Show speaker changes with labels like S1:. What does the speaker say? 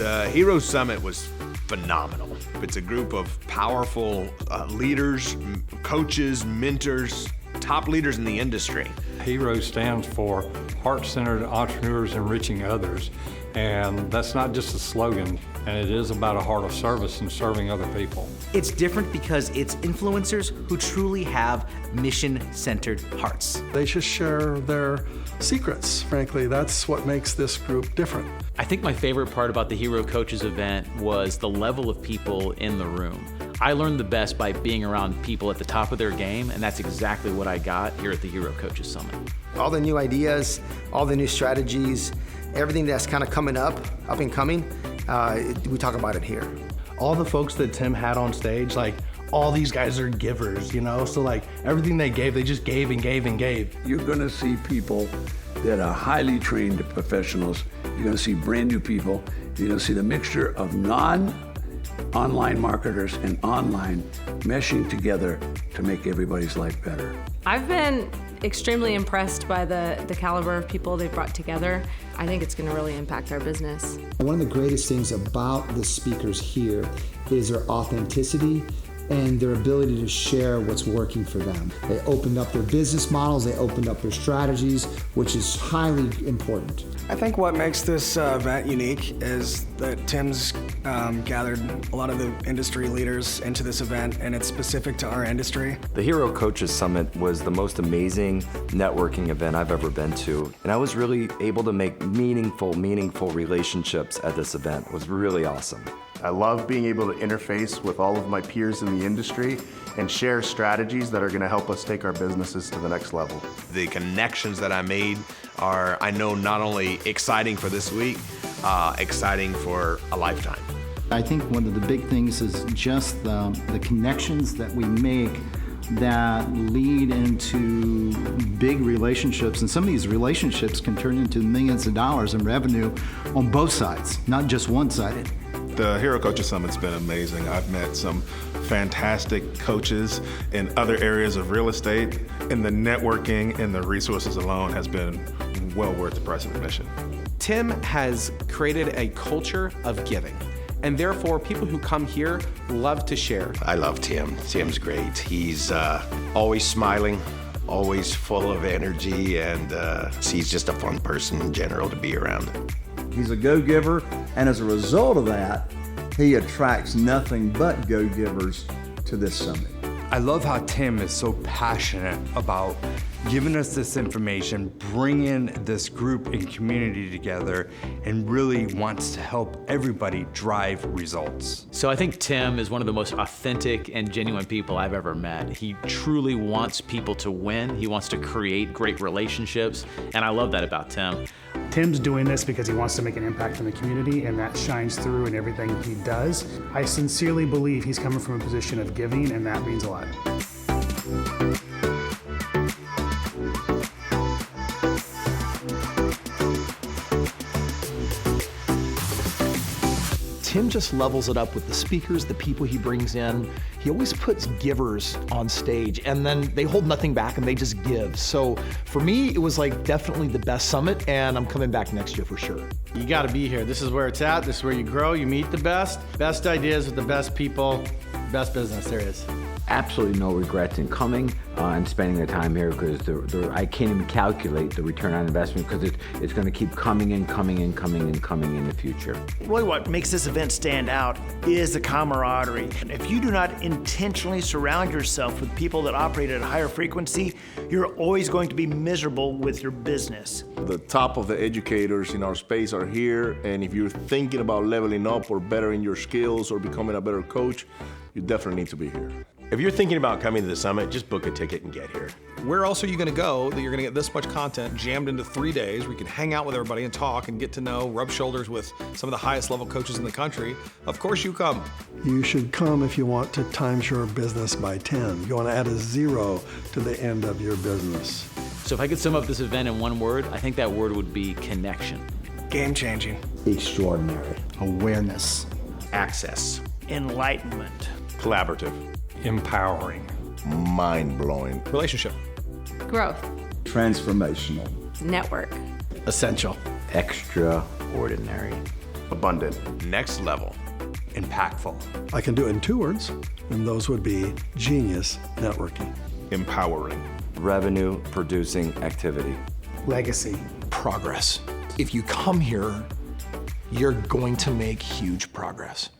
S1: The H.E.R.O Summit was phenomenal. It's a group of powerful leaders, coaches, mentors, top leaders in the industry.
S2: H.E.R.O stands for Heart-Centered Entrepreneurs Enriching Others. And that's not just a slogan, and it is about a heart of service and serving other people.
S3: It's different because it's influencers who truly have mission-centered hearts.
S4: They should share their secrets. Frankly, that's what makes this group different.
S5: I think my favorite part about the H.E.R.O Coaches event was the level of people in the room. I learned the best by being around people at the top of their game, and that's exactly what I got here at the H.E.R.O Coaches Summit.
S6: All the new ideas, all the new strategies, everything that's kind of coming up and coming, we talk about it here.
S7: All the folks that Tim had on stage, like, all these guys are givers, you know? So like, everything they gave, they just gave and gave and gave.
S8: You're gonna see people that are highly trained professionals. You're gonna see brand new people. You're gonna see the mixture of non-online marketers and online meshing together to make everybody's life better.
S9: I've been extremely impressed by the caliber of people they've brought together. I think it's gonna really impact our business.
S10: One of the greatest things about the speakers here is their authenticity and their ability to share what's working for them. They opened up their business models, they opened up their strategies, which is highly important.
S11: I think what makes this event unique is that Tim's gathered a lot of the industry leaders into this event, and it's specific to our industry.
S12: The H.E.R.O Coaches Summit was the most amazing networking event I've ever been to, and I was really able to make meaningful relationships at this event. It was really awesome.
S13: I love being able to interface with all of my peers in the industry and share strategies that are going to help us take our businesses to the next level.
S1: The connections that I made are, I know, not only exciting for this week, exciting for a lifetime.
S14: I think one of the big things is just the connections that we make that lead into big relationships, and some of these relationships can turn into millions of dollars in revenue on both sides, not just one-sided.
S15: The H.E.R.O Coaches Summit's been amazing. I've met some fantastic coaches in other areas of real estate, and the networking and the resources alone has been well worth the price of admission.
S16: Tim has created a culture of giving, and therefore people who come here love to share.
S17: I love Tim. Tim's great. He's always smiling, always full of energy, and he's just a fun person in general to be around.
S18: He's a go-giver, and as a result of that, he attracts nothing but go-givers to this summit.
S19: I love how Tim is so passionate about giving us this information, bringing this group and community together, and really wants to help everybody drive results.
S5: So I think Tim is one of the most authentic and genuine people I've ever met. He truly wants people to win. He wants to create great relationships, and I love that about Tim.
S20: Tim's doing this because he wants to make an impact in the community, and that shines through in everything he does. I sincerely believe he's coming from a position of giving, and that means a lot.
S2: Tim just levels it up with the speakers, the people he brings in. He always puts givers on stage, and then they hold nothing back and they just give. So for me, it was like definitely the best summit, and I'm coming back next year for sure.
S3: You gotta be here. This is where it's at. This is where you grow, you meet the best ideas with the best people, best business there is.
S6: Absolutely no regrets in coming and spending the time here, because I can't even calculate the return on investment, because it's going to keep coming in the future.
S18: Really what makes this event stand out is the camaraderie. If you do not intentionally surround yourself with people that operate at a higher frequency, you're always going to be miserable with your business.
S5: The top of the educators in our space are here, and if you're thinking about leveling up or bettering your skills or becoming a better coach, you definitely need to be here.
S17: If you're thinking about coming to the summit, just book a ticket and get here.
S16: Where else are you gonna go that you're gonna get this much content jammed into 3 days where you can hang out with everybody and talk and get to know, rub shoulders with some of the highest level coaches in the country? Of course you come.
S4: You should come if you want to times your business by 10. You want to add a 0 to the end of your business.
S5: So if I could sum up this event in one word, I think that word would be connection.
S11: Game changing.
S10: Extraordinary.
S7: Awareness.
S17: Access.
S18: Enlightenment.
S17: Collaborative.
S2: Empowering.
S17: Mind-blowing.
S16: Relationship.
S9: Growth.
S18: Transformational.
S9: Network.
S7: Essential.
S6: Extraordinary.
S13: Abundant.
S1: Next level.
S19: Impactful.
S4: I can do it in 2 words, and those would be genius networking.
S15: Empowering.
S12: Revenue producing activity.
S20: Legacy.
S2: Progress. If you come here, you're going to make huge progress.